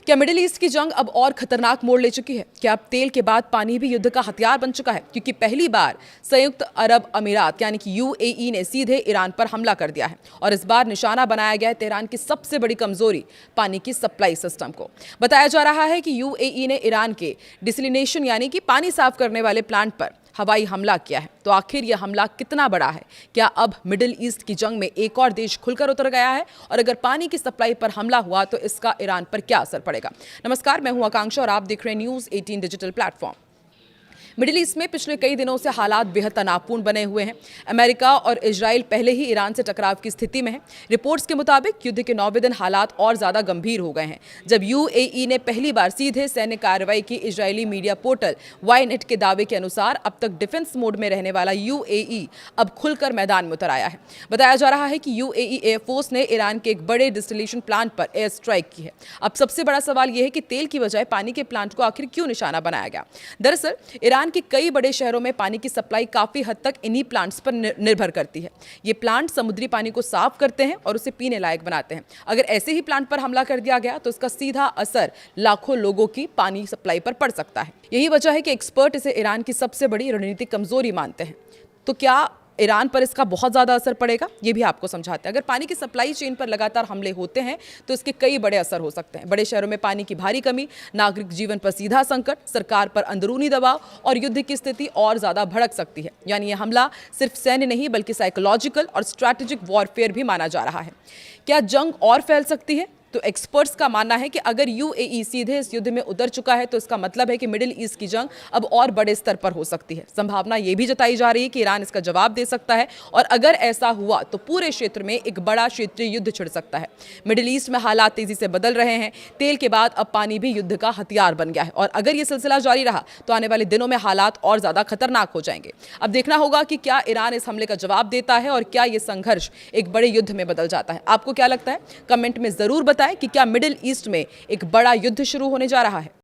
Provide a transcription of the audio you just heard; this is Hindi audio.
क्या मिडिल ईस्ट की जंग अब और खतरनाक मोड़ ले चुकी है? क्या अब तेल के बाद पानी भी युद्ध का हथियार बन चुका है? क्योंकि पहली बार संयुक्त अरब अमीरात यानी कि यूएई ने सीधे ईरान पर हमला कर दिया है और इस बार निशाना बनाया गया है तेहरान की सबसे बड़ी कमजोरी पानी की सप्लाई सिस्टम को। बताया जा रहा है कि यूएई ने ईरान के डिसलिनेशन यानी कि पानी साफ करने वाले प्लांट पर हवाई हमला किया है। तो आखिर यह हमला कितना बड़ा है? क्या अब मिडिल ईस्ट की जंग में एक और देश खुलकर उतर गया है? और अगर पानी की सप्लाई पर हमला हुआ तो इसका ईरान पर क्या असर पड़ेगा? नमस्कार, मैं हूं आकांक्षा और आप देख रहे हैं news 18 digital platform. Middle east में पिछले कई दिनों से हालात बेहद तनावपूर्ण बने हुए हैं। अमेरिका और इजराइल पहले ही ईरान से टकराव की स्थिति में है। रिपोर्ट्स के मुताबिक युद्ध के 9वें दिन हालात और ज्यादा गंभीर हो गए हैं जब यूएई ने पहली बार सीधे सैन्य कार्रवाई की। इजरायली मीडिया पोर्टल वाईनेट के दावे के अनुसार अब तक डिफेंस मोड में रहने वाला यूएई अब खुलकर मैदान में उतर आया है। बताया जा रहा है कि यूएई एयरफोर्स ने ईरान के एक बड़े डिस्टिलेशन प्लांट पर एयर स्ट्राइक की है। अब सबसे बड़ा सवाल यह है कि तेल की बजाय पानी के प्लांट को आखिर क्यों निशाना बनाया गया? दरअसल ईरान के कई बड़े शहरों में पानी की सप्लाई काफी हद तक इन्हीं प्लांट्स पर निर्भर करती है। ये प्लांट समुद्री पानी को साफ करते हैं और उसे पीने लायक बनाते हैं। अगर ऐसे ही प्लांट पर हमला कर दिया गया तो इसका सीधा असर लाखों लोगों की पानी सप्लाई पर पड़ सकता है। यही वजह है कि एक्सपर्ट इसे ईरान की सबसे बड़ी रणनीतिक कमजोरी मानते हैं। तो क्या ईरान पर इसका बहुत ज़्यादा असर पड़ेगा? ये भी आपको समझाते हैं। अगर पानी की सप्लाई चेन पर लगातार हमले होते हैं तो इसके कई बड़े असर हो सकते हैं। बड़े शहरों में पानी की भारी कमी, नागरिक जीवन पर सीधा संकट, सरकार पर अंदरूनी दबाव और युद्ध की स्थिति और ज़्यादा भड़क सकती है। यानी यह हमला सिर्फ सैन्य नहीं बल्कि साइकोलॉजिकल और स्ट्रैटेजिक वॉरफेयर भी माना जा रहा है। क्या जंग और फैल सकती है? तो एक्सपर्ट्स का मानना है कि अगर यूएई सीधे इस युद्ध में उतर चुका है तो इसका मतलब है कि मिडिल ईस्ट की जंग अब और बड़े स्तर पर हो सकती है। संभावना यह भी जताई जा रही है कि ईरान इसका जवाब दे सकता है और अगर ऐसा हुआ तो पूरे क्षेत्र में एक बड़ा क्षेत्रीय युद्ध छिड़ सकता है। मिडिल ईस्ट में हालात तेजी से बदल रहे हैं। तेल के बाद अब पानी भी युद्ध का हथियार बन गया है और अगर यह सिलसिला जारी रहा तो आने वाले दिनों में हालात और ज्यादा खतरनाक हो जाएंगे। अब देखना होगा कि क्या ईरान इस हमले का जवाब देता है और क्या यह संघर्ष एक बड़े युद्ध में बदल जाता है। आपको क्या लगता है? कमेंट में जरूर बताएं कि क्या मिडिल ईस्ट में एक बड़ा युद्ध शुरू होने जा रहा है।